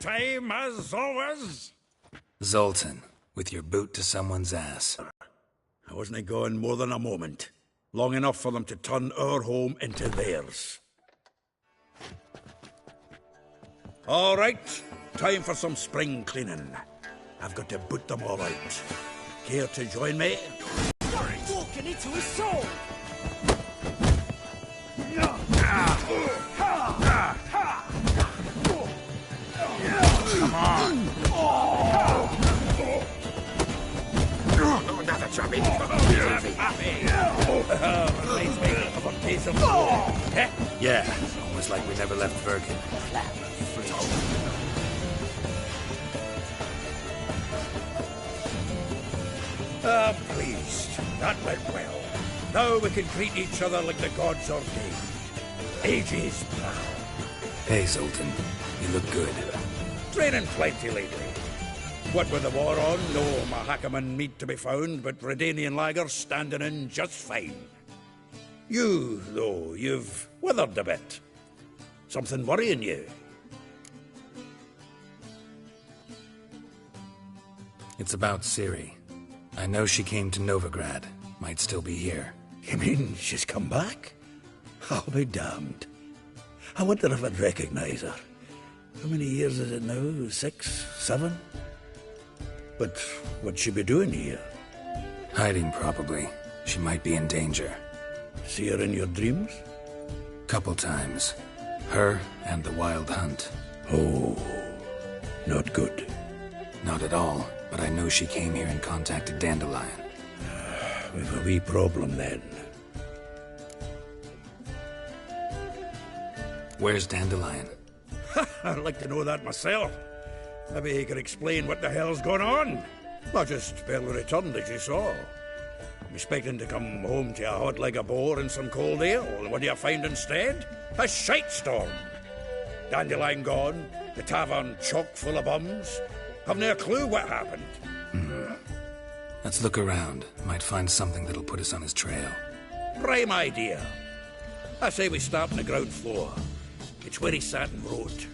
time, as always. Zoltan, with your boot to someone's ass. I wasn't gone more than a moment. Long enough for them to turn our home into theirs. All right, time for some spring cleaning. I've got to boot them all out. Care to join me? Walking into his soul! Come on! Another chubby! Reminds me of a piece of... Yeah, almost like we never left Birkin. Pleased. That went well. Now we can greet each other like the gods ordained. Ages, pal. Hey, Zoltan. You look good. Training plenty lately. What with the war on, no Mahakaman meat to be found, but Redanian lagers standing in just fine. You, though, you've withered a bit. Something worrying you? It's about Ciri. I know she came to Novigrad. Might still be here. You mean she's come back? I'll be damned. I wonder if I'd recognize her. How many years is it now? 6, 7? But what'd she be doing here? Hiding, probably. She might be in danger. See her in your dreams? Couple times. Her and the Wild Hunt. Oh, not good. Not at all, but I know she came here and contacted Dandelion. We've a wee problem then. Where's Dandelion? I'd like to know that myself. Maybe he could explain what the hell's going on. Not just barely returned, as you saw. I'm expecting to come home to a hot like a boar and some cold ale. What do you find instead? A shite storm. Dandelion gone, the tavern chock full of bums. Haven't a clue what happened. Let's look around. Might find something that'll put us on his trail. Prime idea. I say we start on the ground floor. It's where he sat and wrote.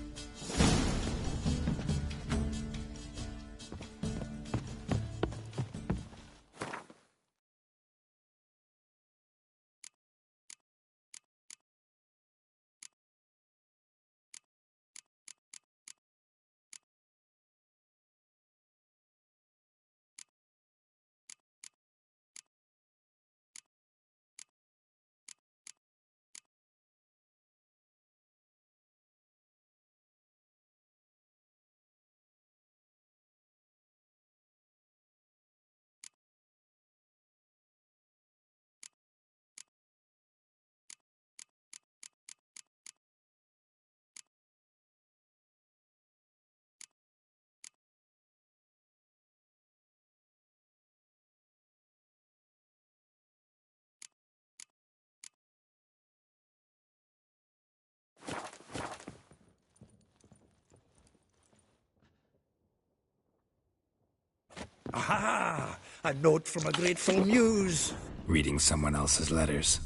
Aha! A note from a grateful muse. Reading someone else's letters.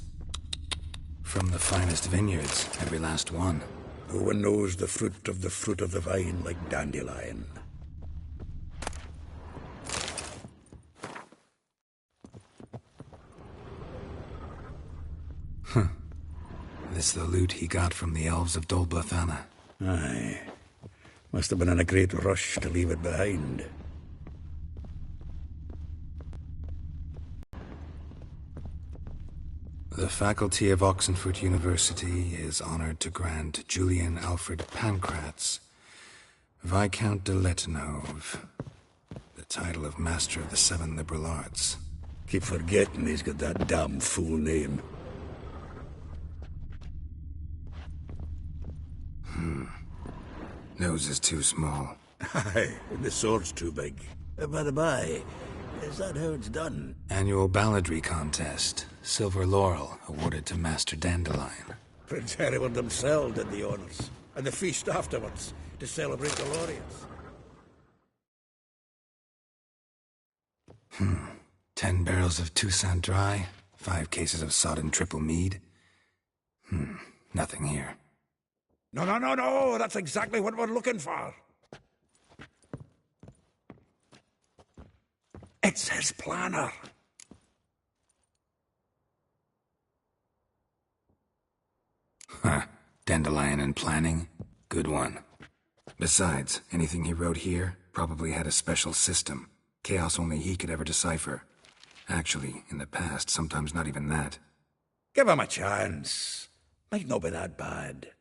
From the finest vineyards, every last one. No one knows the fruit of the vine like Dandelion. This the loot he got from the elves of Dol Blathanna. Aye. Must have been in a great rush to leave it behind. The faculty of Oxenfurt University is honored to grant Julian Alfred Pancratz, Viscount de Letenhove, the title of Master of the Seven Liberal Arts. Keep forgetting he's got that damn fool name. Nose is too small. Aye, and the sword's too big. By the by, is that how it's done? Annual balladry contest. Silver laurel awarded to Master Dandelion. Prince Hereward himself did the honors. And the feast afterwards, to celebrate the laureates. 10 barrels of Toussaint Dry, 5 cases of sodden triple mead. Nothing here. No, that's exactly what we're looking for. It's his planner. Huh. Dandelion and planning? Good one. Besides, anything he wrote here probably had a special system. Chaos only he could ever decipher. Actually, in the past, sometimes not even that. Give him a chance. Might not be that bad.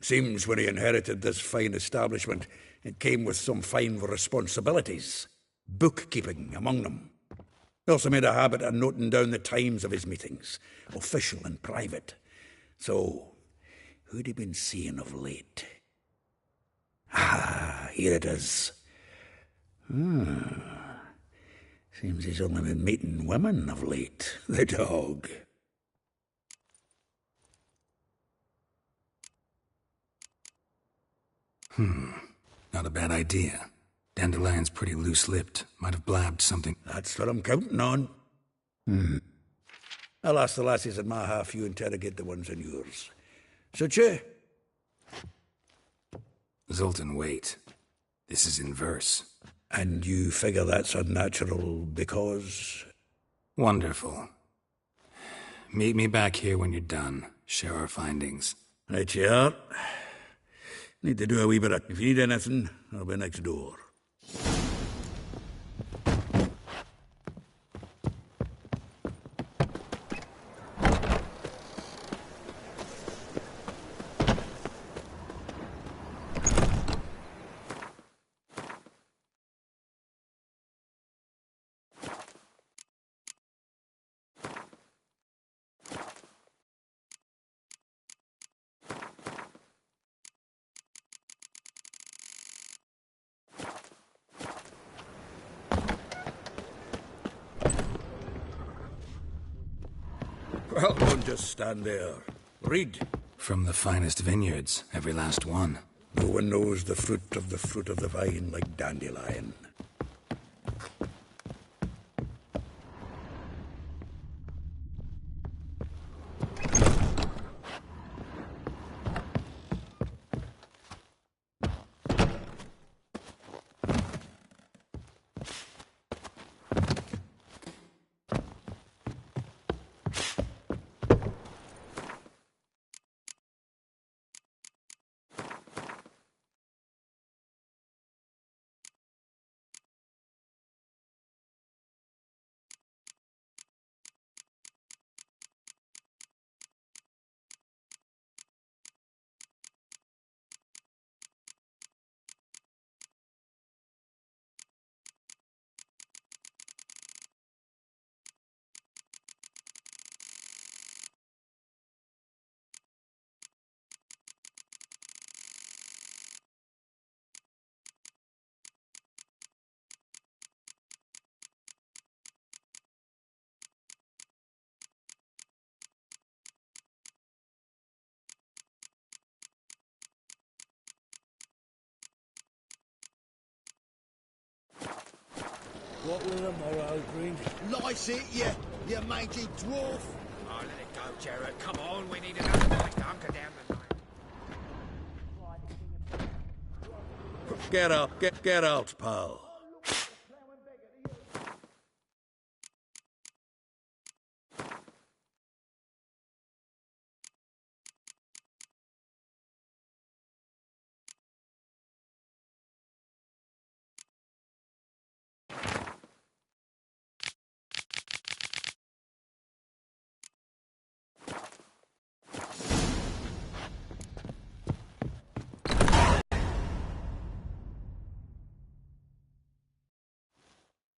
Seems when he inherited this fine establishment, it came with some fine responsibilities. Bookkeeping among them. He also made a habit of noting down the times of his meetings, official and private. So, who'd he been seeing of late? Ah, here it is. Seems he's only been meeting women of late, the dog. Not a bad idea. Dandelion's pretty loose-lipped. Might have blabbed something. That's what I'm counting on. I'll ask the lassies in my half, you interrogate the ones in yours. Should you? Zoltan, wait. This is in verse. And you figure that's unnatural because... Wonderful. Meet me back here when you're done. Share our findings. Right you are. Need to do a wee bit of... If you need anything, I'll be next door. Well, don't just stand there. Read. From the finest vineyards, every last one. No one knows the fruit of the vine like Dandelion. What with the morrow, Green? Lice it, you mangy dwarf! Oh, let it go, Jared. Come on, we need another night to hunker down the night. Get out, pal.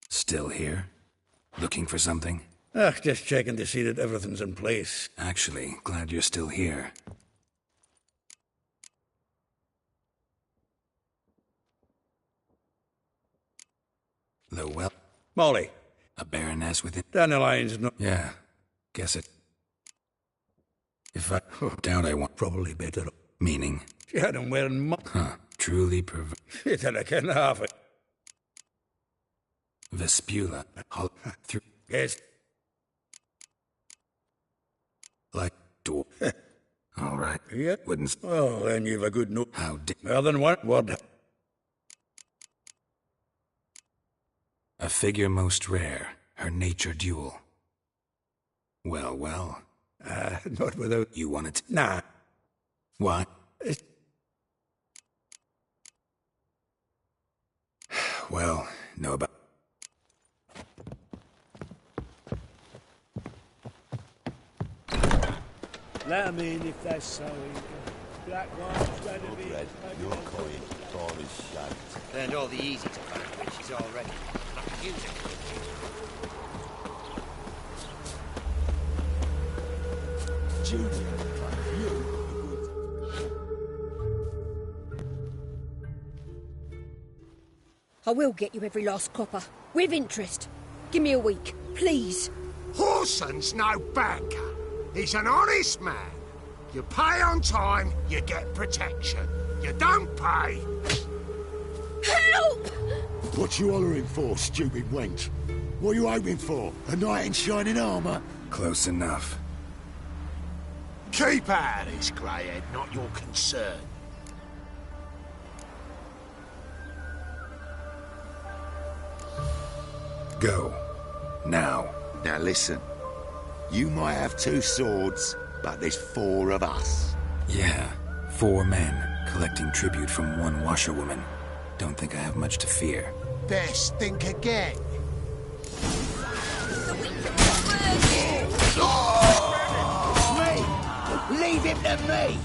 Still here? Looking for something? Just checking to see that everything's in place. Actually, glad you're still here. The well... Molly, A baroness within... Dandelion's not... Yeah, guess it. If I... doubt I want... Probably better. Meaning? She had him wearing Huh. Truly She did I can half it. Vespula. Through... Yes. Like... door. All right. Yeah. Wouldn't... Well, then you've a good note. How di... More than one word. A figure most rare, her nature dual. Well, well. Not without... You want it? Nah. What? Well, know about... Let 'em in if they're so eager. Black one's ready to be... Red, your coin, door is shut. Learned all the easy tobacco witches already. I can use it. Julian, you... I will get you every last copper. With interest. Give me a week, please. Horson's no banker. He's an honest man. You pay on time, you get protection. You don't pay... Help! What you hollering for, stupid wench? What are you hoping for? A knight in shining armour? Close enough. Keep out of this, greyhead, not your concern. Go. Now. Now listen. You might have 2 swords, but there's 4 of us. Yeah, 4 men collecting tribute from 1 washerwoman. Don't think I have much to fear. Best think again. Me! Leave him to me!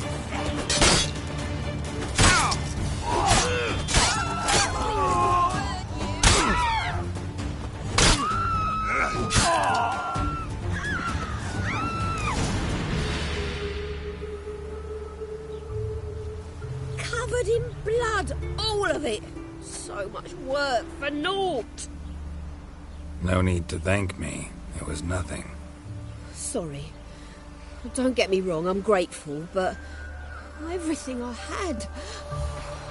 Covered in blood, all of it. So much work for naught. No need to thank me. It was nothing. Sorry. Don't get me wrong, I'm grateful, but everything I had,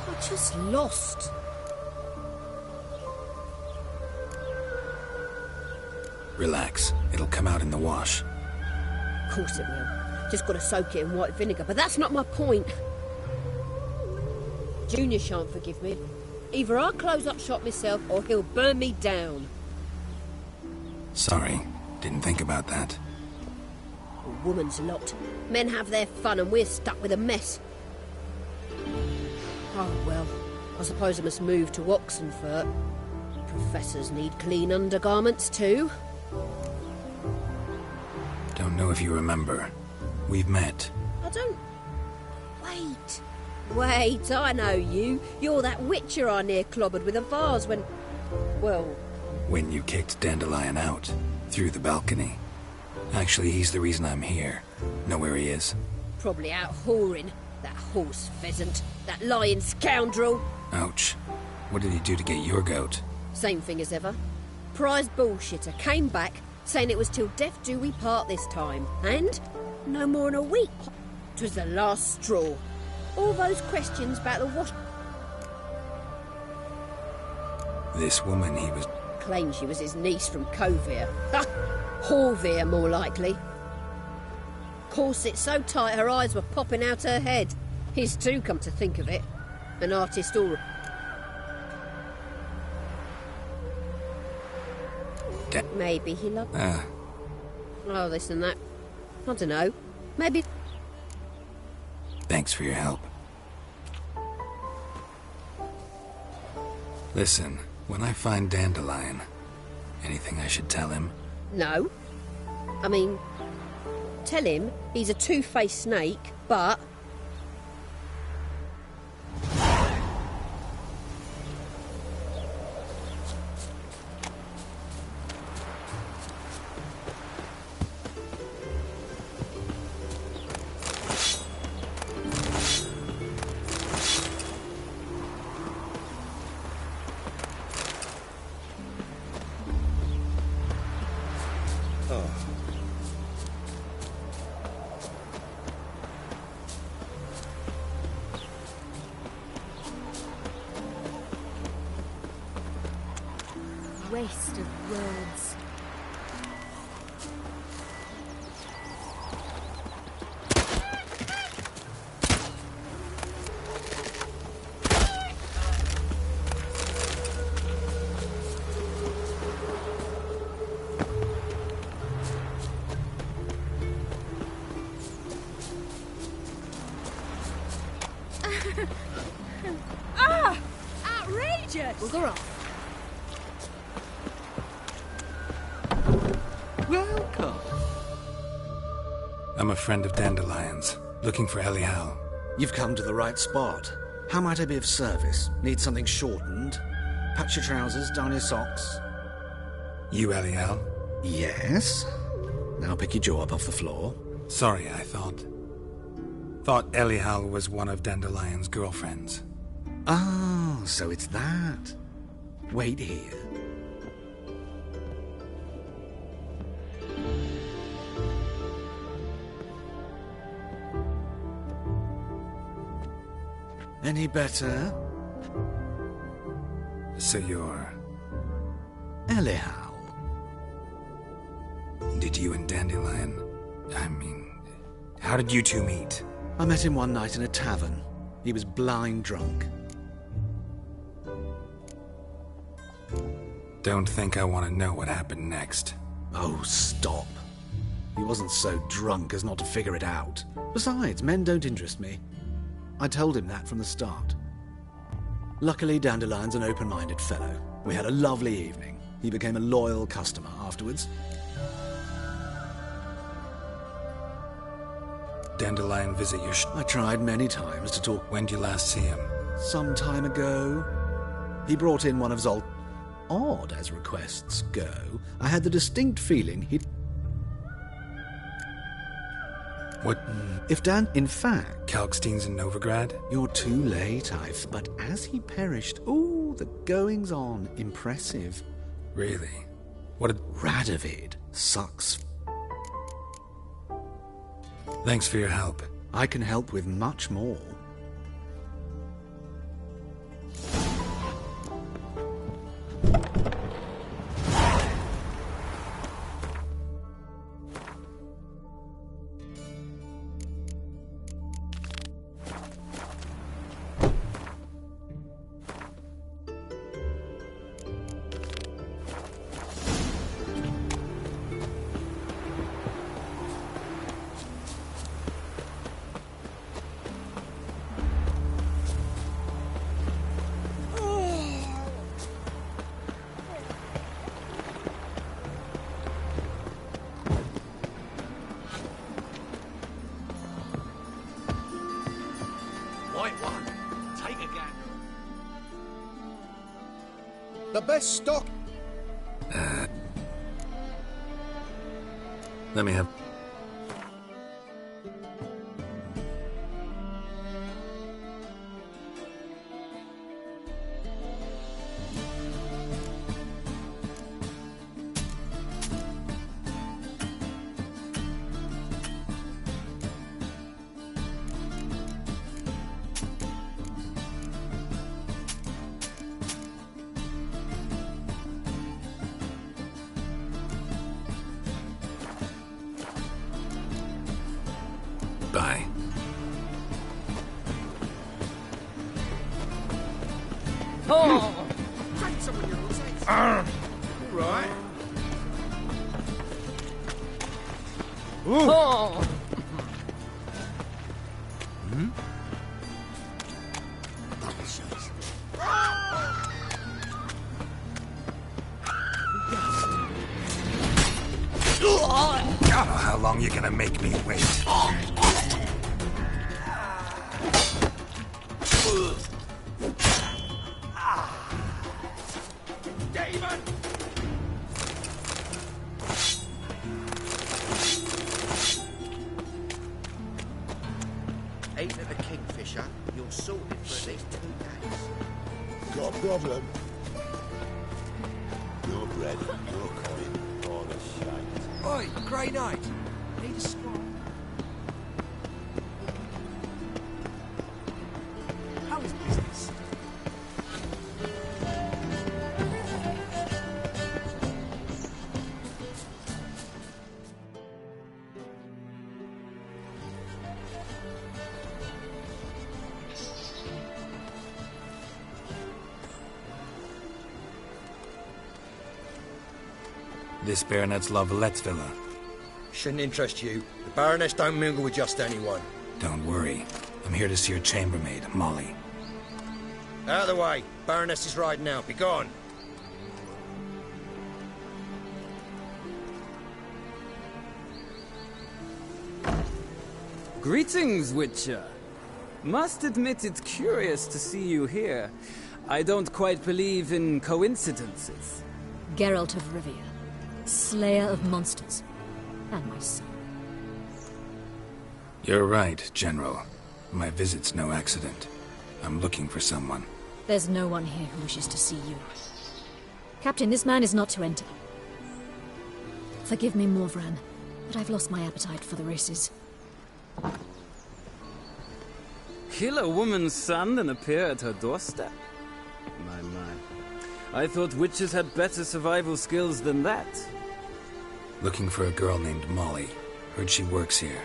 I just lost. Relax. It'll come out in the wash. Of course it will. Just gotta soak it in white vinegar, but that's not my point. Junior shan't forgive me. Either I'll close up shop myself or he'll burn me down. Sorry. Didn't think about that. A woman's lot. Men have their fun and we're stuck with a mess. Oh well, I suppose I must move to Oxenfurt. Professors need clean undergarments too. Don't know if you remember. We've met. I don't... Wait, I know you. You're that Wicher I near clobbered with a vase when... Well... When you kicked Dandelion out. Through the balcony. Actually, he's the reason I'm here. Know where he is? Probably out whoring. That horse pheasant. That lying scoundrel. Ouch. What did he do to get your goat? Same thing as ever. Prize bullshitter came back, saying it was till death do we part this time. And no more than a week. 'Twas the last straw. All those questions about the wash... This woman he was... Claimed she was his niece from Kovir. Ha! Horvir, more likely. Corset so tight her eyes were popping out her head. His too, come to think of it. An artist all... Maybe he loved... Oh, this and that. I don't know. Maybe... Thanks for your help. Listen, when I find Dandelion, anything I should tell him? No. I mean, tell him he's a two-faced snake, but... Waste of words. Ah! Outrageous! Bugger off. Welcome. I'm a friend of Dandelion's, looking for Elial. You've come to the right spot. How might I be of service? Need something shortened? Patch your trousers, darn your socks. You Elial? Yes? Now pick your jaw up off the floor. Sorry, I thought Elial was one of Dandelion's girlfriends. Oh, so it's that. Wait here. Any better? So you're... Elial. Did you and Dandelion... how did you two meet? I met him one night in a tavern. He was blind drunk. Don't think I want to know what happened next. Oh, stop. He wasn't so drunk as not to figure it out. Besides, men don't interest me. I told him that from the start. Luckily, Dandelion's an open-minded fellow. We had a lovely evening. He became a loyal customer afterwards. Dandelion visit your I tried many times to talk. When did you last see him? Some time ago. He brought in one of Zol... Odd as requests go, I had the distinct feeling he'd... What? If Dan... In fact... Kalkstein's in Novigrad? You're too late, But as he perished... Ooh, the goings-on. Impressive. Really? What did... Radovid sucks. Thanks for your help. I can help with much more. The best stock. Let me have... Bye. Oh! All right. Oh! Oh, how long you gonna make me wait? Demon! Ain't it the Kingfisher? You're sorted for at least 2 days. Got a problem? Your bread, your coin, all the shite. Oi, Grey Knight. Need a scroll. How is business? This Baronet's La Vallette's villa. Shouldn't interest you. The Baroness don't mingle with just anyone. Don't worry. I'm here to see your chambermaid, Molly. Out of the way. Baroness is riding out. Be gone. Greetings, Wicher. Must admit it's curious to see you here. I don't quite believe in coincidences. Geralt of Rivia, slayer of monsters, and my son. You're right, General. My visit's no accident. I'm looking for someone. There's no one here who wishes to see you. Captain, this man is not to enter. Forgive me, Morvran, but I've lost my appetite for the races. Kill a woman's son and appear at her doorstep? My. I thought witches had better survival skills than that. Looking for a girl named Molly. Heard she works here.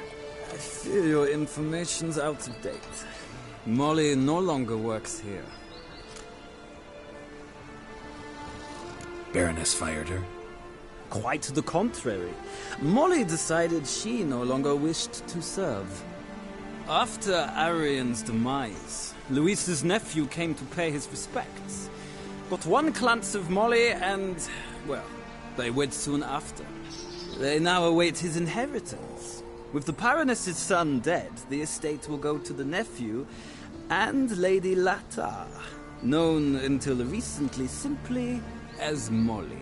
I fear your information's out of date. Molly no longer works here. Baroness fired her? Quite the contrary. Molly decided she no longer wished to serve. After Arian's demise, Luis's nephew came to pay his respects. Got one glance of Molly and, well, they wed soon after. They now await his inheritance. With the Baroness's son dead, the estate will go to the nephew and Lady Latar, known until recently simply as Molly.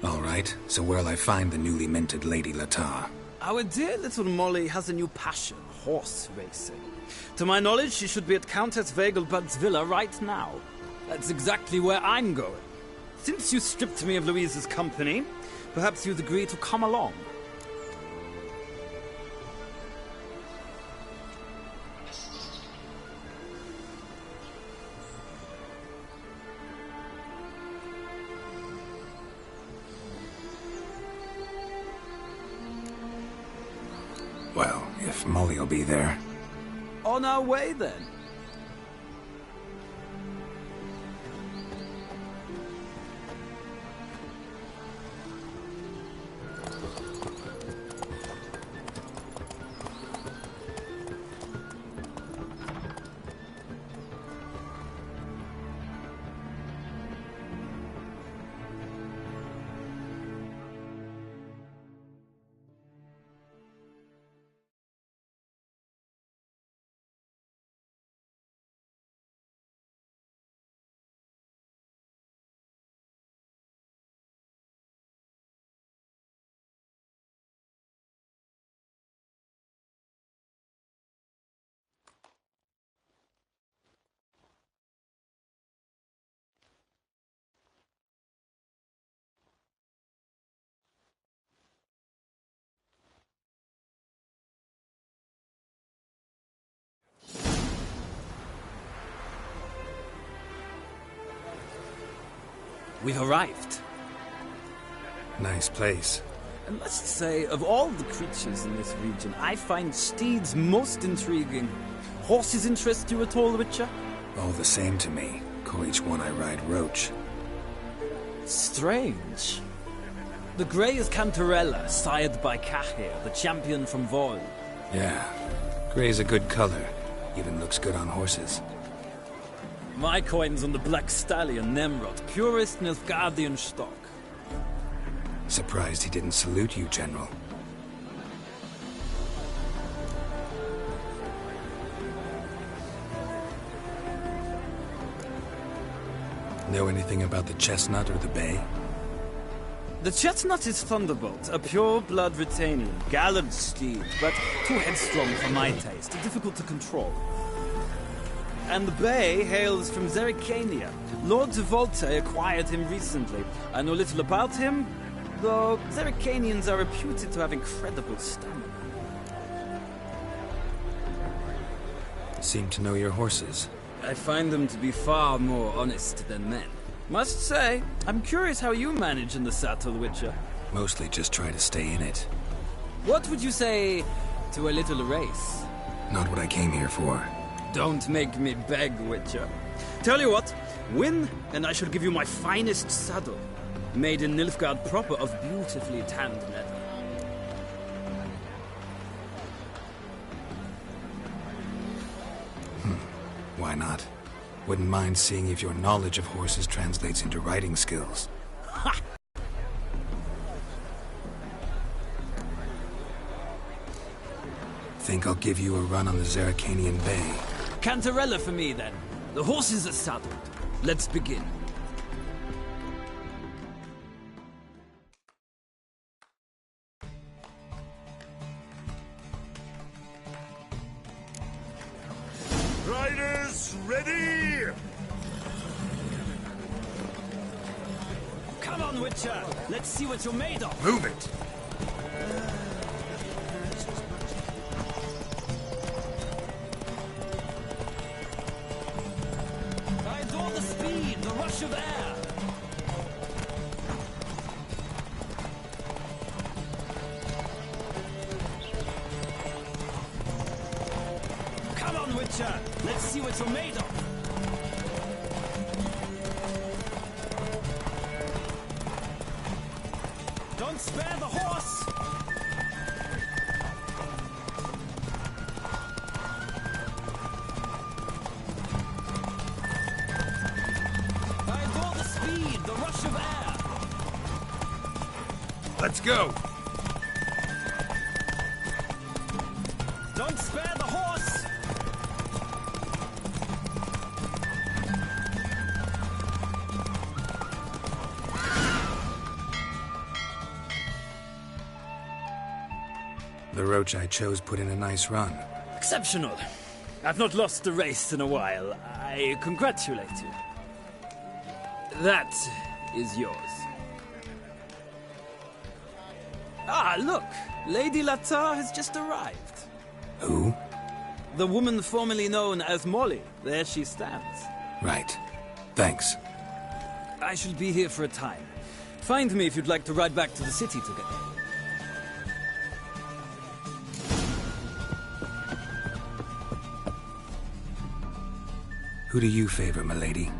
All right, so where'll I find the newly minted Lady Latar? Our dear little Molly has a new passion, horse racing. To my knowledge, she should be at Countess Vegelbud's villa right now. That's exactly where I'm going. Since you stripped me of Louise's company, perhaps you'd agree to come along. Well, if Molly will be there. On our way, then. We've arrived. Nice place. I must say, of all the creatures in this region, I find steeds most intriguing. Horses interest you at all, Wicher? All the same to me. Call each one I ride Roach. Strange. The grey is Cantarella, sired by Cahir, the champion from Vol. Yeah. Gray's a good color. Even looks good on horses. My coin's on the Black Stallion, Nemrod, purest Nilfgaardian stock. Surprised he didn't salute you, General. Know anything about the Chestnut or the Bay? The Chestnut is Thunderbolt, a pure-blood Retanian, gallant steed, but too headstrong for my taste, difficult to control. And the Bay hails from Zerrikania. Lord de Volte acquired him recently. I know little about him, though Zerrikanians are reputed to have incredible stamina. Seem to know your horses. I find them to be far more honest than men. Must say, I'm curious how you manage in the saddle, Wicher. Mostly just try to stay in it. What would you say to a little race? Not what I came here for. Don't make me beg, Wicher. Tell you what, win, and I shall give you my finest saddle, made in Nilfgaard proper of beautifully tanned leather. Why not? Wouldn't mind seeing if your knowledge of horses translates into riding skills. Ha! Think I'll give you a run on the Zerrikanian Bay. Cantarella for me, then. The horses are saddled. Let's begin. Riders, ready! Come on, Wicher. Let's see what you're made of. Move it! I adore the speed, the rush of air. Come on, Wicher. Let's see what you're made of. Don't spare the horse! I adore the speed, the rush of air. Let's go! Don't spare the horse! The roach I chose put in a nice run. Exceptional. I've not lost a race in a while. I congratulate you. That is yours. Ah, look! Lady Latar has just arrived. Who? The woman formerly known as Molly. There she stands. Right. Thanks. I shall be here for a time. Find me if you'd like to ride back to the city together. Who do you favor, milady?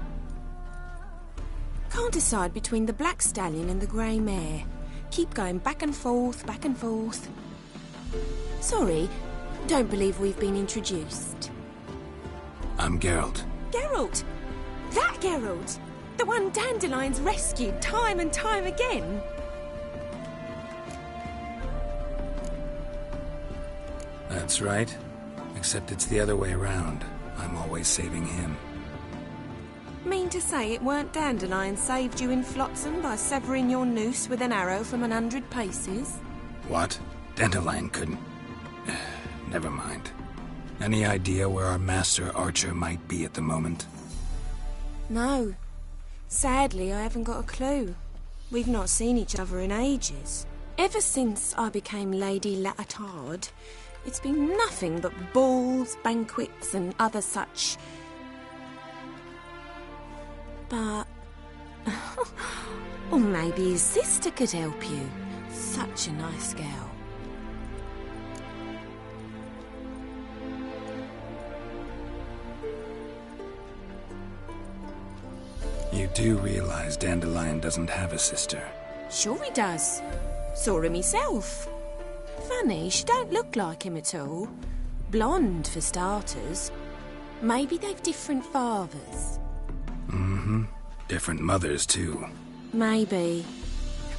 Can't decide between the black stallion and the grey mare. Keep going back and forth, back and forth. Sorry, don't believe we've been introduced. I'm Geralt. Geralt! That Geralt! The one Dandelion's rescued time and time again! That's right. Except it's the other way around. I'm always saving him. Mean to say it weren't Dandelion saved you in Flotsam by severing your noose with an arrow from 100 paces? What? Dandelion couldn't... Never mind. Any idea where our master archer might be at the moment? No. Sadly, I haven't got a clue. We've not seen each other in ages. Ever since I became Lady Latard, it's been nothing but balls, banquets, and other such... But... or maybe his sister could help you. Such a nice girl. You do realize Dandelion doesn't have a sister? Sure he does. Saw him myself. Funny, she don't look like him at all. Blonde, for starters. Maybe they've different fathers. Mm-hmm. Different mothers, too. Maybe.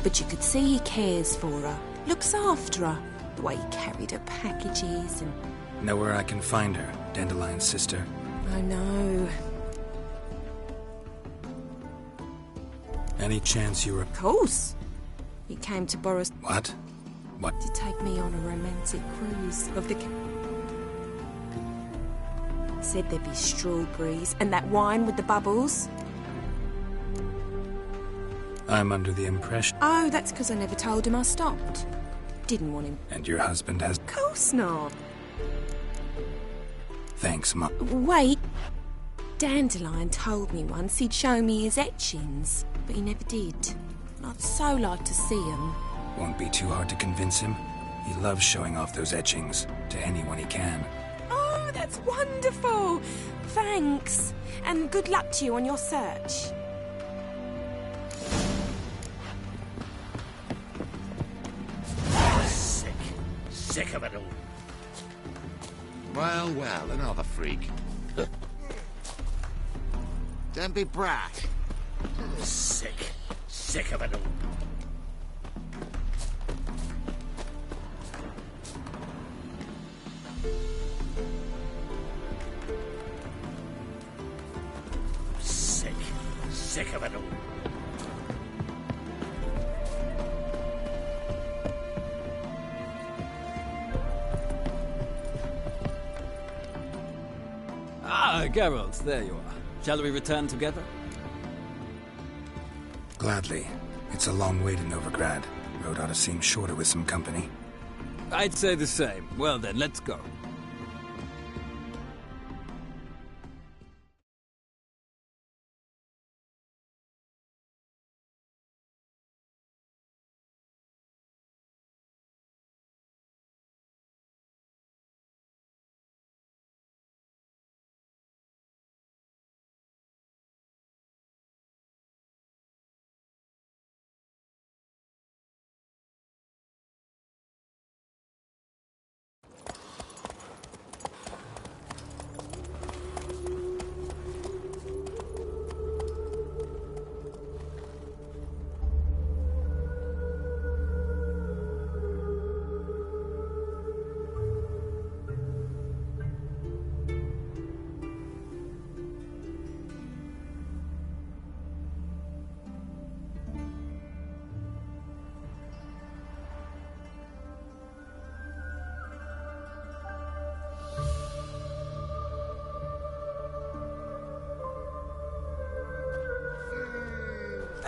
But you could see he cares for her. Looks after her. The way he carried her packages and... Know where I can find her, Dandelion's sister? I know. Any chance you were... Of course. He came to Boris... What? What? To take me on a romantic cruise of the... Said there'd be strawberries and that wine with the bubbles. I'm under the impression... Oh, that's because I never told him I stopped. Didn't want him. And your husband has... Of course not. Thanks, Mum. Wait. Dandelion told me once he'd show me his etchings, but he never did. I'd so like to see them. Won't be too hard to convince him. He loves showing off those etchings to anyone he can. Oh, that's wonderful. Thanks. And good luck to you on your search. Sick of it all. Well, well, another freak. Don't be brash. Sick of it all. Sick of it all. Ah, Geralt, there you are. Shall we return together? Gladly. It's a long way to Novigrad. Road ought to seem shorter with some company. I'd say the same. Well then, let's go.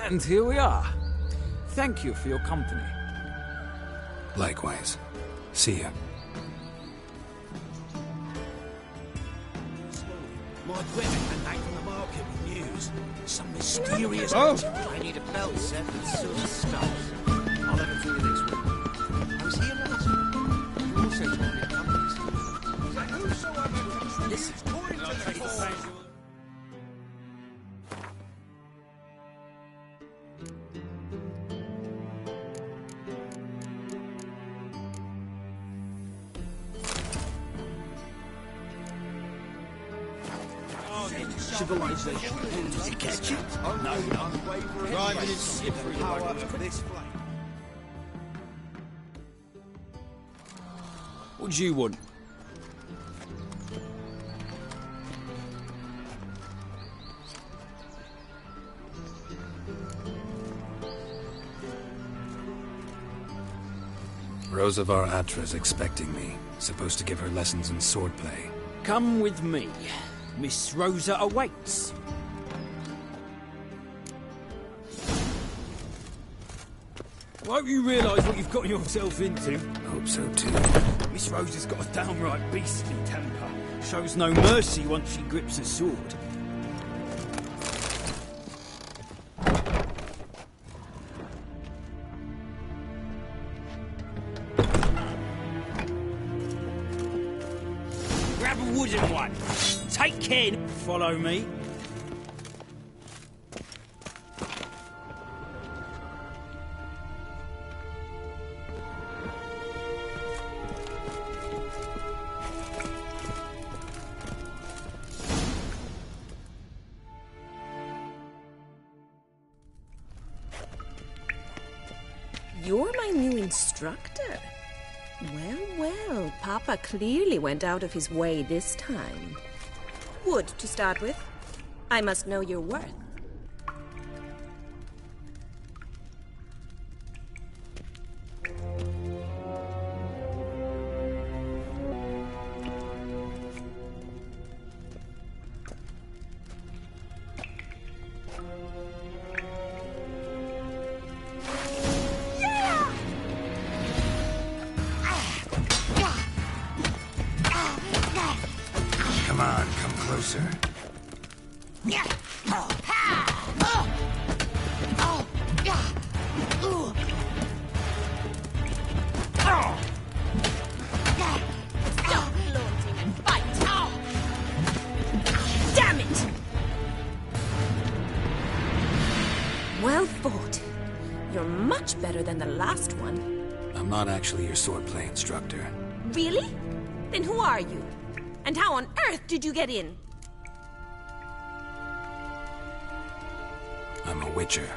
And here we are. Thank you for your company. Likewise. See you. My equipment came back from the market with news. Some mysterious... I need a belt set with silver studs. I'll have it for you next week. I was here last week. You also told me a company. This is pouring to the floor. Civilization. Did you catch it? No. Driving is slippery power of this flame. What do you want? Rosavar Atra's expecting me. Supposed to give her lessons in swordplay. Come with me. Miss Rosa awaits. Won't you realise what you've got yourself into? Hope so too. Miss Rosa's got a downright beastly temper. Shows no mercy once she grips a sword. Grab a wooden one. Take care. Follow me. You're my new instructor. Well, well, Papa clearly went out of his way this time. Wood, to start with. I must know your worth. Come on, come closer. Stop flaunting and fight! Well fought. You're much better than the last one. I'm not actually your swordplay instructor. Really? Then who are you? And how on earth did you get in? I'm a Wicher.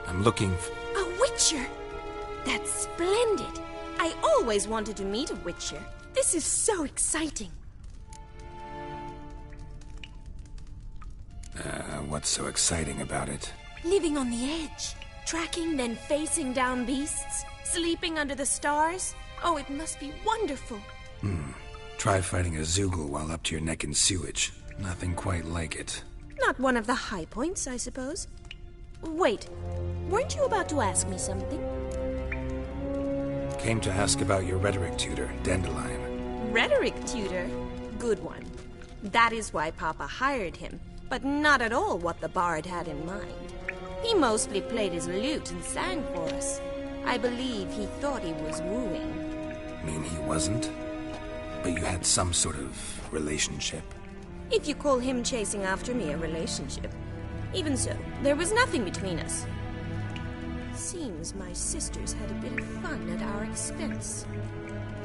I'm looking for... A Wicher? That's splendid. I always wanted to meet a Wicher. This is so exciting. What's so exciting about it? Living on the edge. Tracking, then facing down beasts. Sleeping under the stars. Oh, it must be wonderful. Try fighting a Zoogle while up to your neck in sewage. Nothing quite like it. Not one of the high points, I suppose. Wait, weren't you about to ask me something? Came to ask about your rhetoric tutor, Dandelion. Rhetoric tutor? Good one. That is why Papa hired him, but not at all what the bard had in mind. He mostly played his lute and sang for us. I believe he thought he was wooing. Mean he wasn't? But you had some sort of relationship? If you call him chasing after me a relationship. Even so, there was nothing between us. Seems my sisters had a bit of fun at our expense.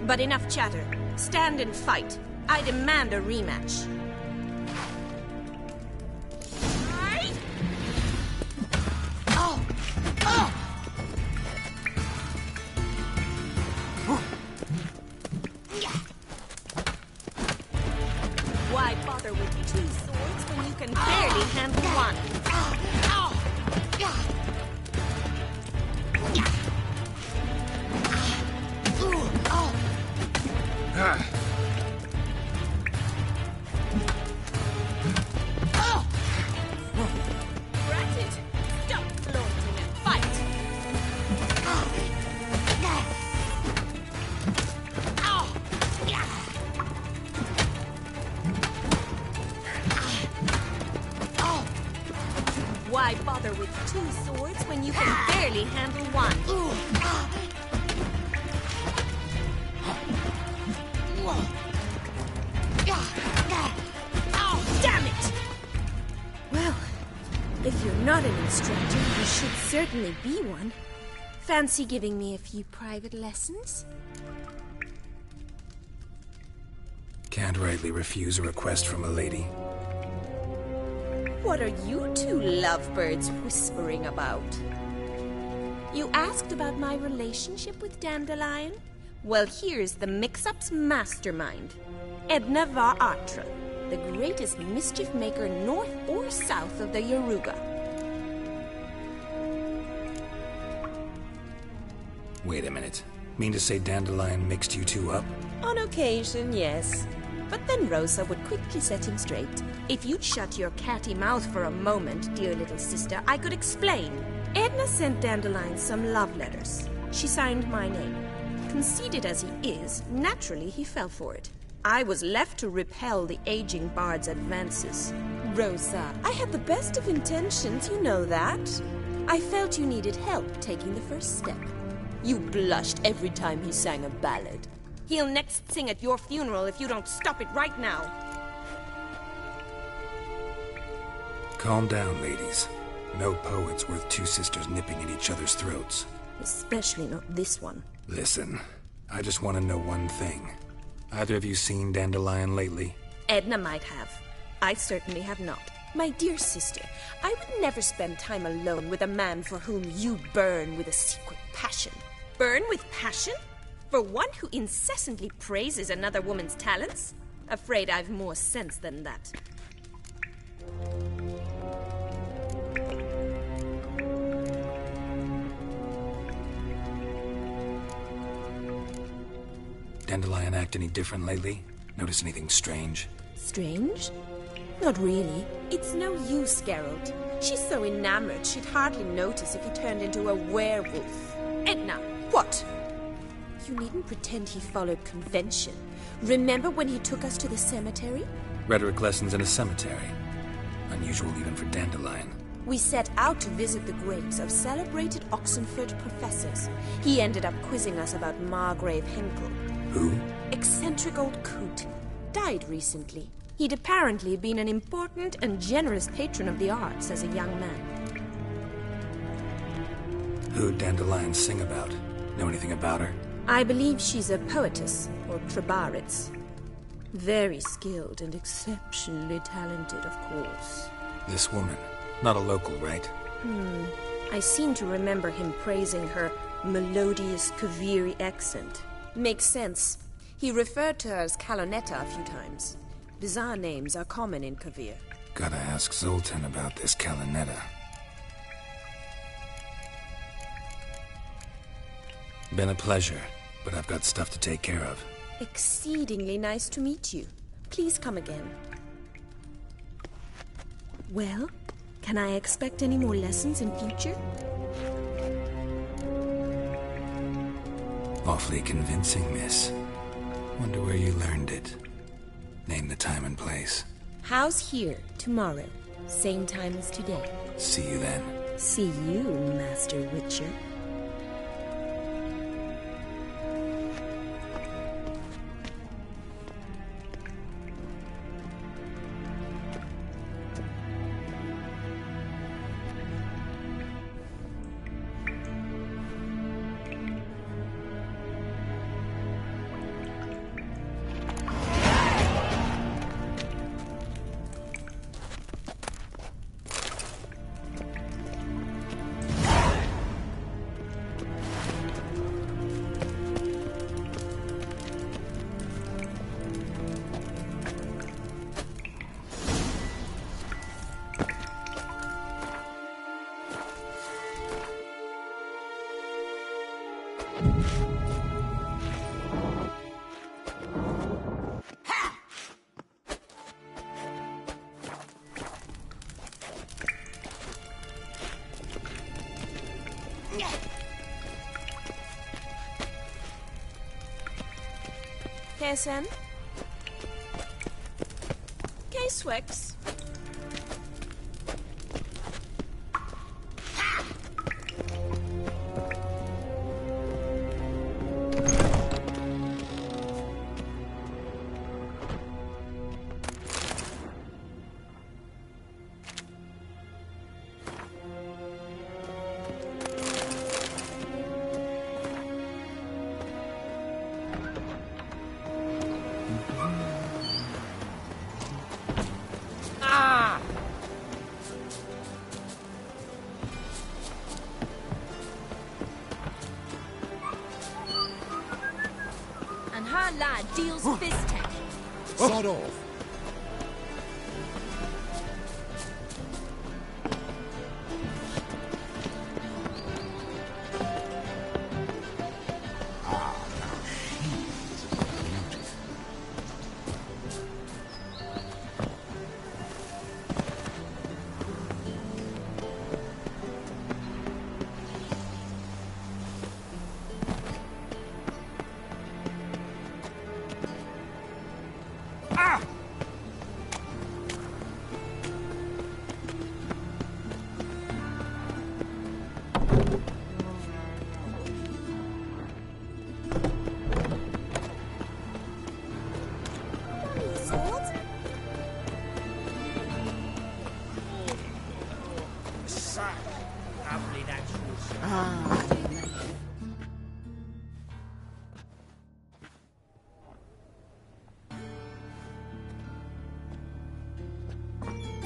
But enough chatter. Stand and fight. I demand a rematch. Why bother with 2 swords when you can barely handle one? Rat it! Stop flaunting and fight! Why bother with 2 swords when you can barely handle one? Damn it! Well, if you're not an instructor, you should certainly be one. Fancy giving me a few private lessons? Can't rightly refuse a request from a lady. What are you 2 lovebirds whispering about? You asked about my relationship with Dandelion? Well, here's the mix-up's mastermind. Edna var Atra, the greatest mischief maker north or south of the Yaruga. Wait a minute. Mean to say Dandelion mixed you 2 up? On occasion, yes. But then Rosa would quickly set him straight. If you'd shut your catty mouth for a moment, dear little sister, I could explain. Edna sent Dandelion some love letters. She signed my name. Conceited as he is, naturally he fell for it. I was left to repel the aging bard's advances. Rosa, I had the best of intentions, you know that. I felt you needed help taking the first step. You blushed every time he sang a ballad. He'll next sing at your funeral if you don't stop it right now. Calm down, ladies. No poet's worth 2 sisters nipping at each other's throats. Especially not this one. Listen, I just want to know one thing. Either of you seen Dandelion lately? Edna might have. I certainly have not. My dear sister, I would never spend time alone with a man for whom you burn with a secret passion. Burn with passion? For one who incessantly praises another woman's talents? Afraid I've more sense than that. Dandelion act any different lately? Notice anything strange? Strange? Not really. It's no use, Geralt. She's so enamored she'd hardly notice if he turned into a werewolf. Edna! What? You needn't pretend he followed convention. Remember when he took us to the cemetery? Rhetoric lessons in a cemetery. Unusual even for Dandelion. We set out to visit the graves of celebrated Oxenford professors. He ended up quizzing us about Margrave Henkel. Who? Eccentric old coot. Died recently. He'd apparently been an important and generous patron of the arts as a young man. Who'd Dandelion sing about? Know anything about her? I believe she's a poetess, or trabaritz. Very skilled and exceptionally talented, of course. This woman. Not a local, right? I seem to remember him praising her melodious Kaviri accent. Makes sense. He referred to her as Kalonetta a few times. Bizarre names are common in Kavir. Gotta ask Zoltan about this Kalonetta. Been a pleasure, but I've got stuff to take care of. Exceedingly nice to meet you. Please come again. Well, can I expect any more lessons in future? Awfully convincing, miss. Wonder where you learned it. Name the time and place. House here, tomorrow. Same time as today. See you then. See you, Master Wicher. KSM? K-Swex? Lad deals fist tech. Sod off.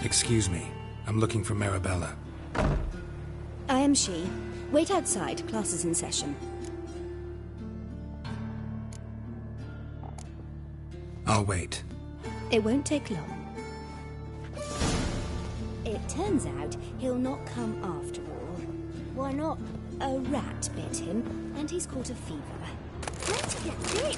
Excuse me. I'm looking for Marabella. I am she. Wait outside. Class is in session. I'll wait. It won't take long. It turns out he'll not come after all. Why not? A rat bit him, and he's caught a fever. Where to get bit?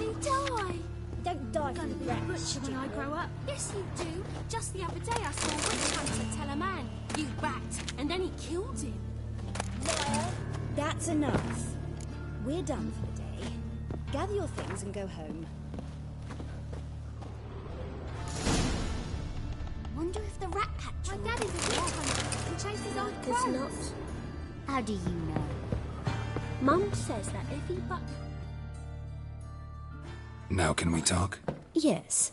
You die. Don't die from the rat. Butcher when I grow up. Yes, you do. Just the other day I saw a witch hunter tell a man, "You rat," and then he killed him. Well, that's enough. We're done for the day. Gather your things and go home. Wonder if the rat catcher. My daddy's a witch hunter and chases old It's crows. not. How do you know? Mum says that if he Now can we talk? Yes.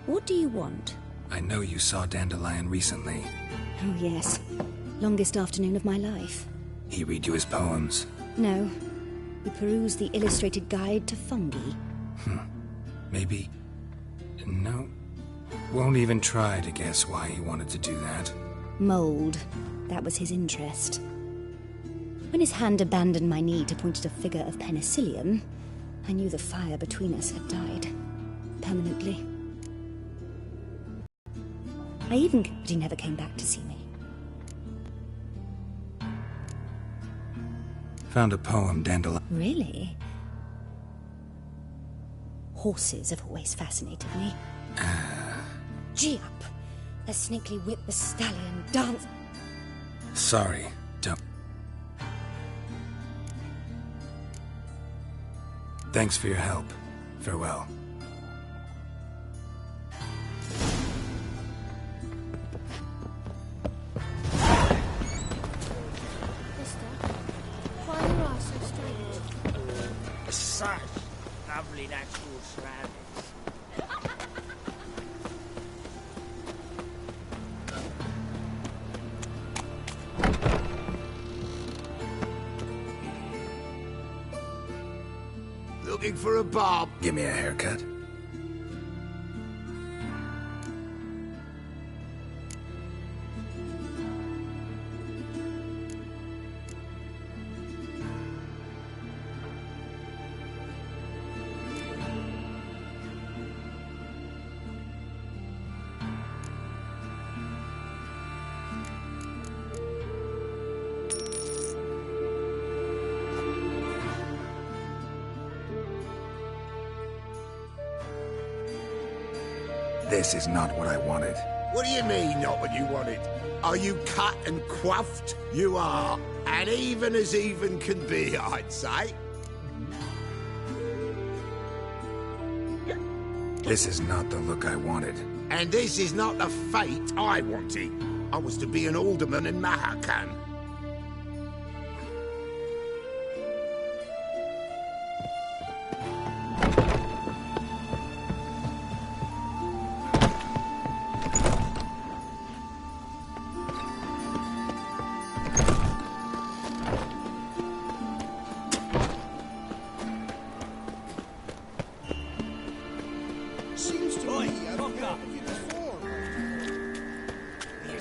What do you want? I know you saw Dandelion recently. Oh, yes. Longest afternoon of my life. He read you his poems? No. We perused the illustrated guide to fungi. Maybe... No. Won't even try to guess why he wanted to do that. Mold. That was his interest. When his hand abandoned my knee to point at a figure of penicillium, I knew the fire between us had died. Permanently. I even... But he never came back to see me. Found a poem, Dandelion. Really? Horses have always fascinated me. Gee up! A snakely whip, a stallion, dance... Sorry, don't... Thanks for your help. Farewell. Why are your eyes so strange? Such lovely natural surroundings. Looking for a barb? Give me a haircut. This is not what I wanted. What do you mean, not what you wanted? Are you cut and coiffed? You are. And even as even can be, I'd say. This is not the look I wanted. And this is not the fate I wanted. I was to be an alderman in Mahakan.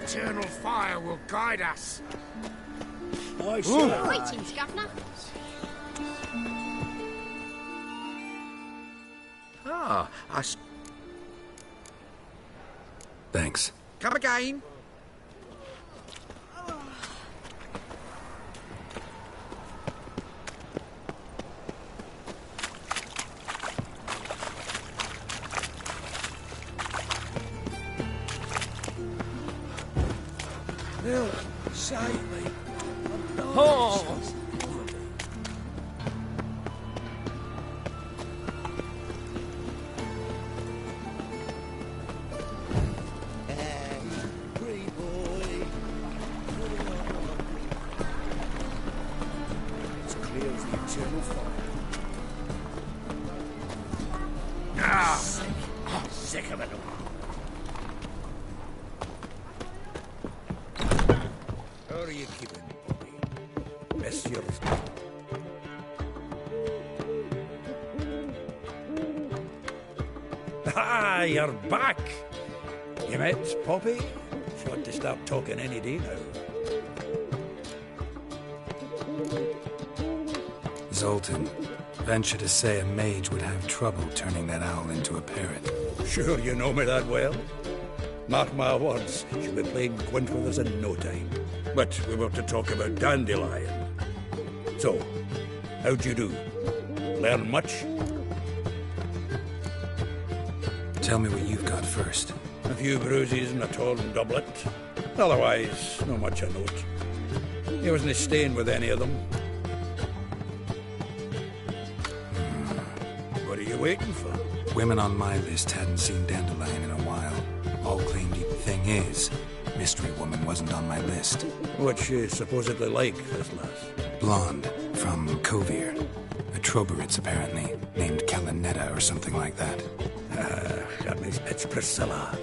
Eternal fire will guide us. Greetings, Governor. Ah, Thanks. Come again. They'll save me. Oh! Pretty boy. It's clear as the eternal fire. Ah, Sick of it all. How are you keeping, Bobby? Best yours. Ah, you're back! You met Poppy? She ought to start talking any day now. Zoltan, venture to say a mage would have trouble turning that owl into a parrot. Sure you know me that well? Mark my words, she'll be playing Gwent with us in no time. But we were to talk about Dandelion. So, how'd you do? Learn much? Tell me what you've got first. A few bruises and a torn doublet. Otherwise, not much of note. He wasn't staying with any of them. What are you waiting for? Women on my list hadn't seen Dandelion in a while. All claimed the thing is, Mystery Woman wasn't on my list. What's she supposedly like, this lass? Blonde, from Kovir. A Troberits, apparently, named Kalinetta or something like that. That means it's Priscilla.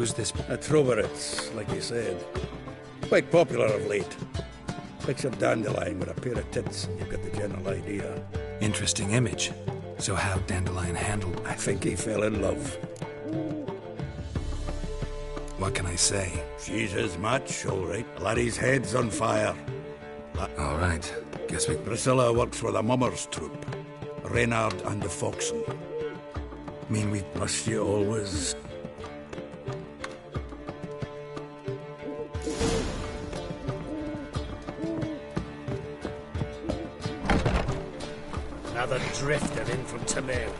Who's this? A Troveritz, like you said. Quite popular of late. Picture Dandelion with a pair of tits, you've got the general idea. Interesting image. So how'd Dandelion handle? I think he fell in love. What can I say? She's his match, all right. Laddie's head's on fire. All right. Guess we... Priscilla works with a mummers troupe. Reynard and the Foxen. Mean we... Must you always... Another drifter in from Temeria.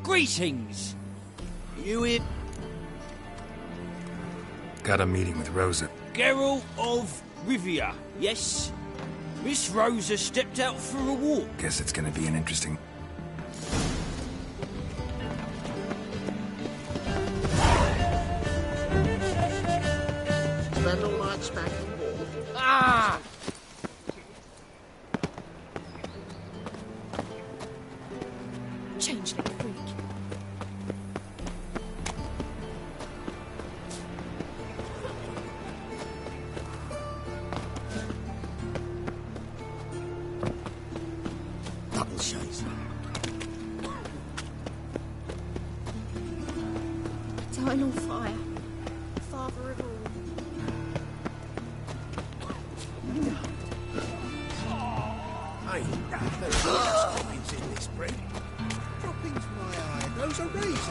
Greetings! You in? Got a meeting with Rosa. Geralt of Rivia, yes? Miss Rosa stepped out for a walk. Guess it's gonna be an interesting... Spend all night spanking ball. Ah! Changeling freak. Double shades. Dying on fire. Father of all. Hey, there's droppings in this bread. Droppings, my eye. Those are raisins.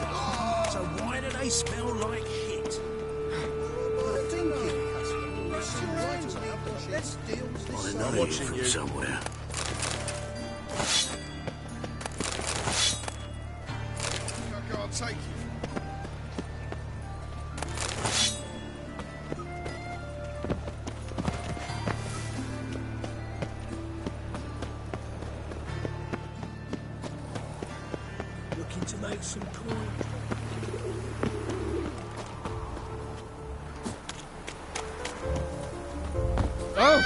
So why do they smell like shit? I'm watching you somewhere. I can't take you. Looking to make some coin. Oh!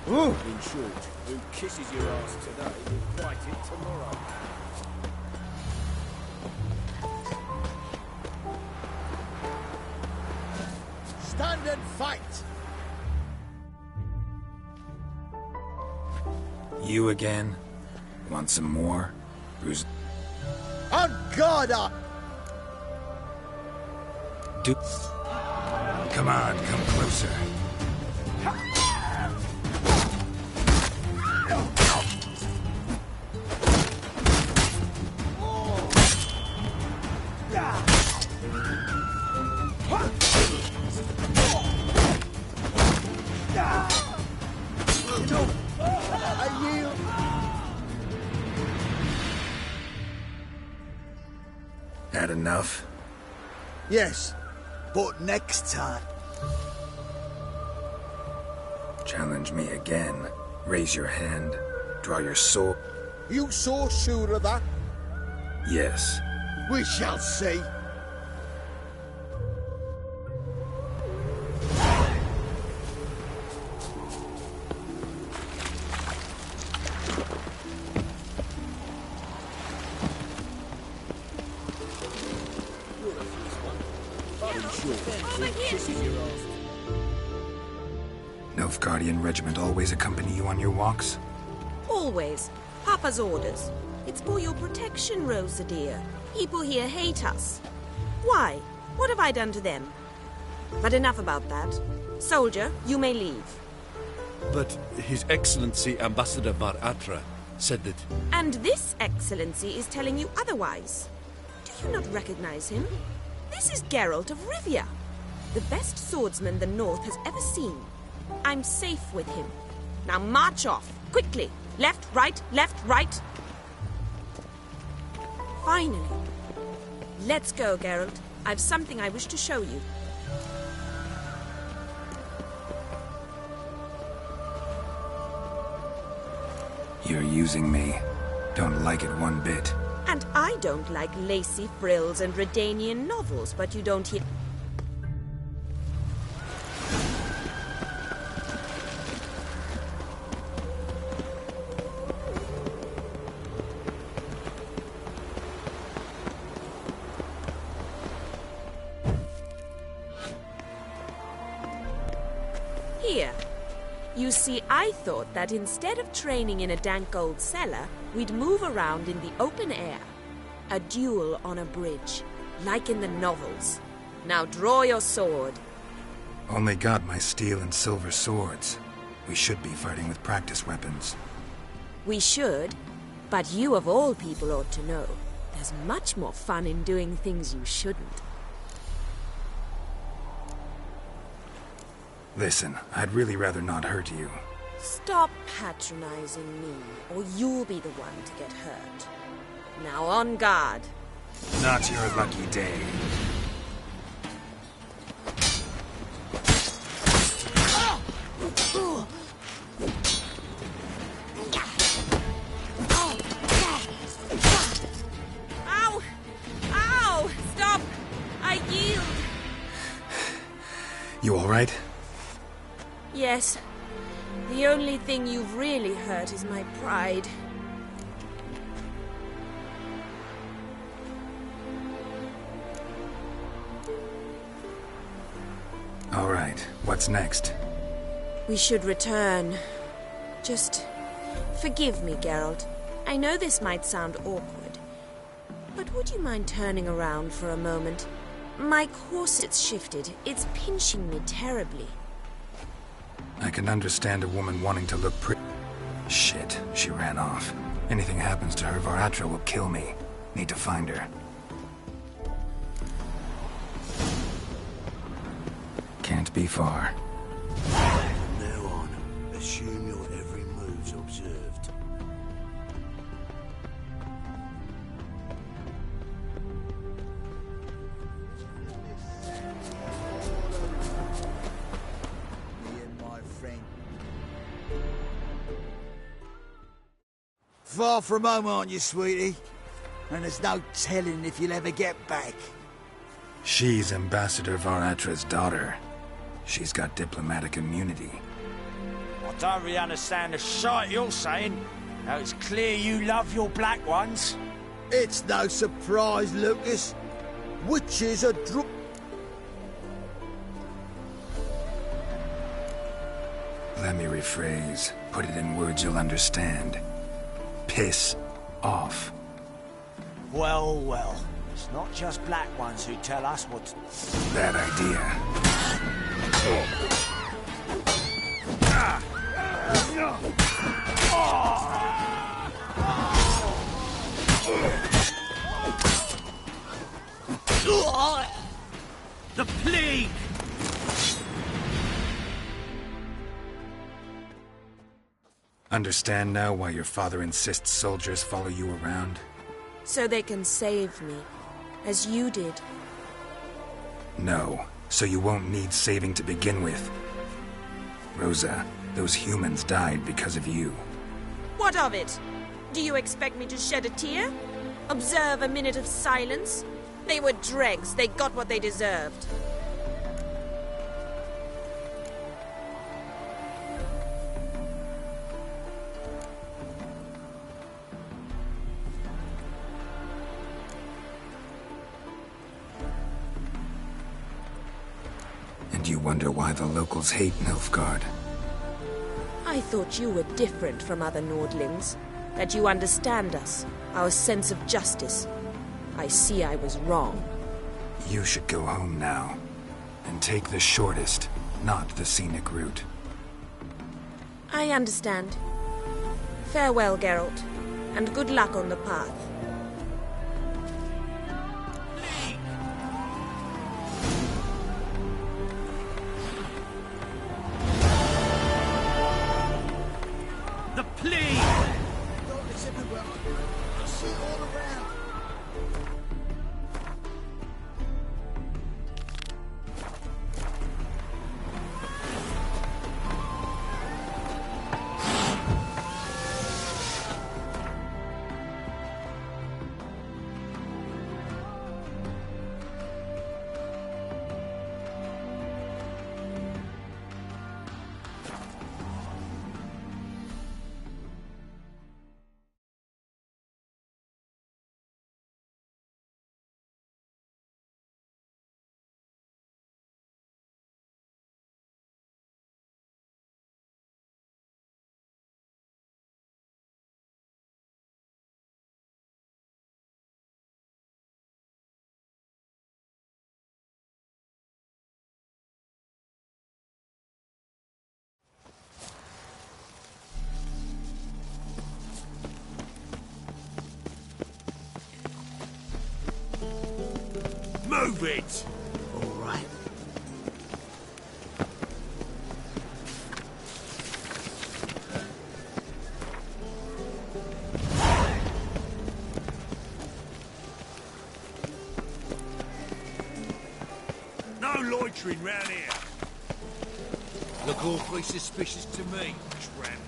Ooh. In short, who kisses your ass today will fight it tomorrow. Stand and fight! You again? Want some more? Who's... On guard up! Do... Come on, come closer. Had enough? Yes, but next time. Challenge me again. Raise your hand. Draw your sword. You so sure of that? Yes. We shall see. Nilfgaardian regiment always accompany you on your walks? Always. Papa's orders. It's for your protection, Rosa dear. People here hate us. Why? What have I done to them? But enough about that. Soldier, you may leave. But His Excellency Ambassador Var Atra said that... And this Excellency is telling you otherwise. Do you not recognize him? This is Geralt of Rivia, the best swordsman the North has ever seen. I'm safe with him. Now march off, quickly. Left, right, left, right. Finally. Let's go, Geralt. I've something I wish to show you. You're using me. Don't like it one bit. And I don't like lacy frills and Redanian novels, but you don't hear... Here. You see, I thought that instead of training in a dank old cellar, we'd move around in the open air. A duel on a bridge, like in the novels. Now draw your sword. Only got my steel and silver swords. We should be fighting with practice weapons. We should, but you of all people ought to know. There's much more fun in doing things you shouldn't. Listen, I'd really rather not hurt you. Stop patronizing me, or you'll be the one to get hurt. Now on guard. Not your lucky day. Ow! Ow! Stop! I yield! You all right? Yes. The only thing you've really hurt is my pride. All right, what's next? We should return. Just forgive me, Geralt. I know this might sound awkward, but would you mind turning around for a moment? My corset's shifted. It's pinching me terribly. I can understand a woman wanting to look pretty. Shit, she ran off. Anything happens to her, Var Atra will kill me. Need to find her. Can't be far. From now on, assume your every move's observed. Far from home, aren't you, sweetie? And there's no telling if you'll ever get back. She's Ambassador Var Atra's daughter. She's got diplomatic immunity. I don't really understand the shite you're saying. Now it's clear you love your black ones. It's no surprise, Lucas. Witches are Let me rephrase. Put it in words you'll understand. Piss off. Well, well. It's not just black ones who tell us what... Bad idea. The plague! Understand now why your father insists soldiers follow you around? So they can save me, as you did. No, so you won't need saving to begin with. Rosa, those humans died because of you. What of it? Do you expect me to shed a tear? Observe a minute of silence? They were dregs. They got what they deserved. And you wonder why the locals hate Nilfgaard. I thought you were different from other Nordlings. that you understand us, our sense of justice. I see I was wrong. You should go home now. And take the shortest, not the scenic route. I understand. Farewell, Geralt, and good luck on the path. The plague! Darkness everywhere. I see it all around. Move it! All right. No loitering round here. Look awfully suspicious to me, tramp.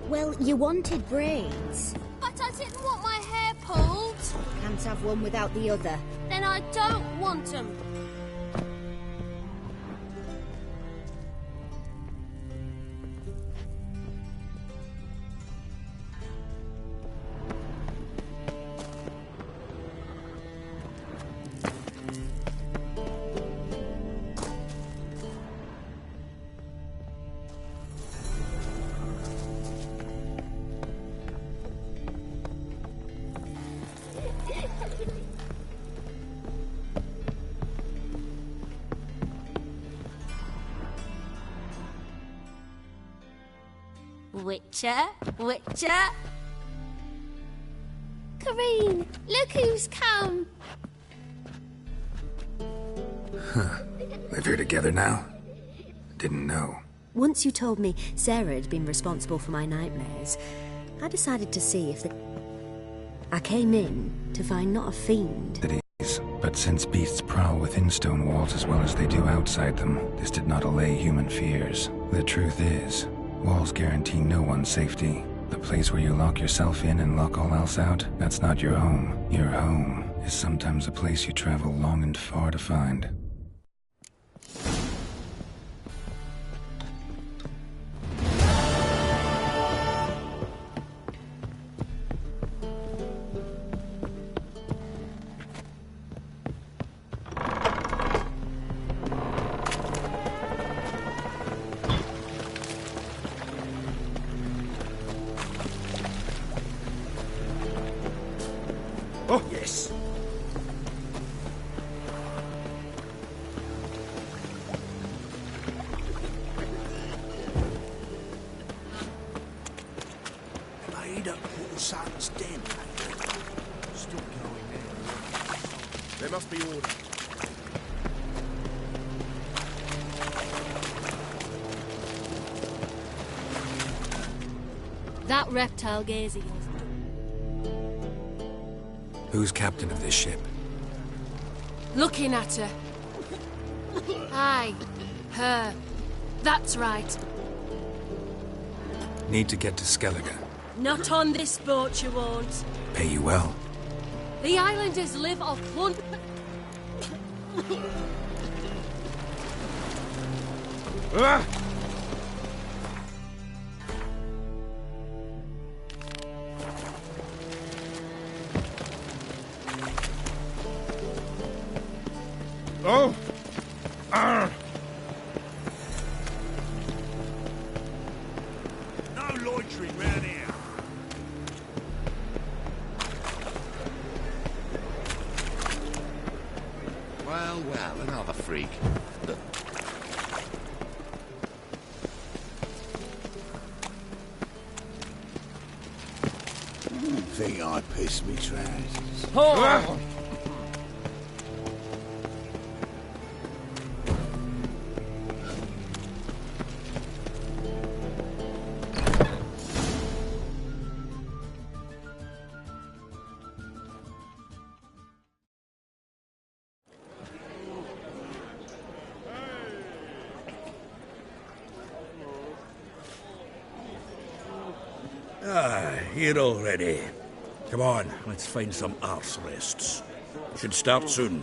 Well, you wanted braids. But I didn't want my hair pulled. Can't have one without the other. Then I don't want them. Wicher, Wicher. Kareen, look who's come. Live here together now? Didn't know. Once you told me Sarah had been responsible for my nightmares, I decided to see if the... I came in to find not a fiend. But since beasts prowl within stone walls as well as they do outside them, this did not allay human fears. The truth is, walls guarantee no one's safety. The place where you lock yourself in and lock all else out, that's not your home. Your home is sometimes a place you travel long and far to find. Oh, yes. Made up little son's den. Still going there. There must be order. That reptile gazing. Who's captain of this ship? Looking at her. Aye, her. That's right. Need to get to Skellige. Not on this boat, you won't. Pay you well. The islanders live off one... Oh! No loitering round here. Well, another freak. Look. Think I pissed me trousers. Oh! Here already. Come on, let's find some arse rests. Should start soon.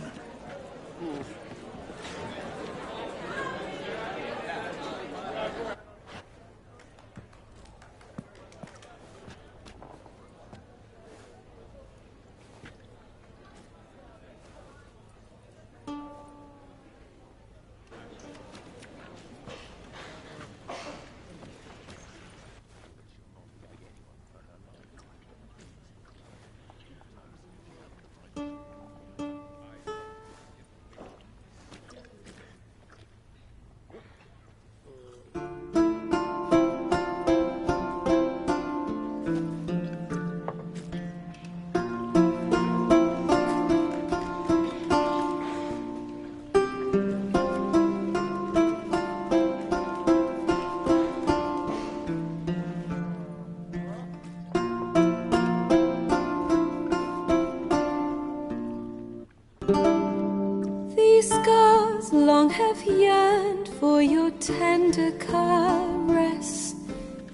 long have yearned for your tender caress,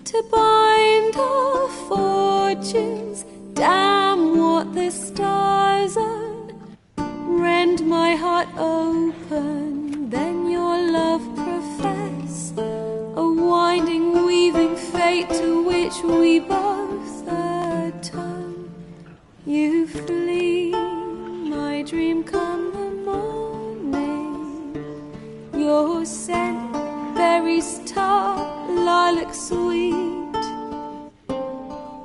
to bind our fortunes. Damn what the stars are. Rend my heart open, then your love profess, a winding, weaving fate to which we both atone. You flee, my dream come the morning. Your scent, berries tart, lilac sweet,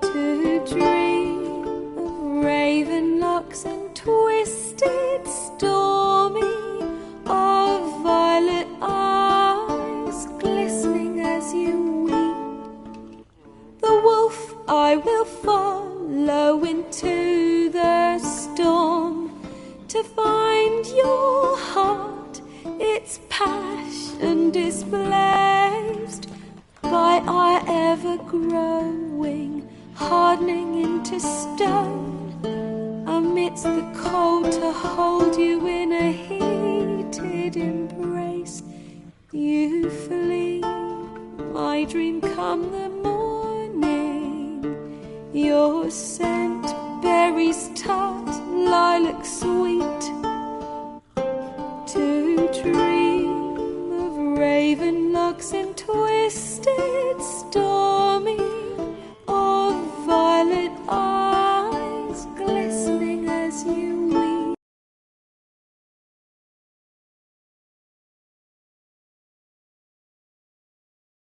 to dream of raven locks and twisted, stormy, of violet eyes glistening as you weep. The wolf I will follow into the storm, to find your heart, its passion displaced by our ever-growing, hardening into stone. Amidst the cold, to hold you in a heated embrace. You flee, my dream come the morning. Your scent, berries tart, lilac sweet, to dream of raven locks and twisted, stormy, of violet eyes glistening as you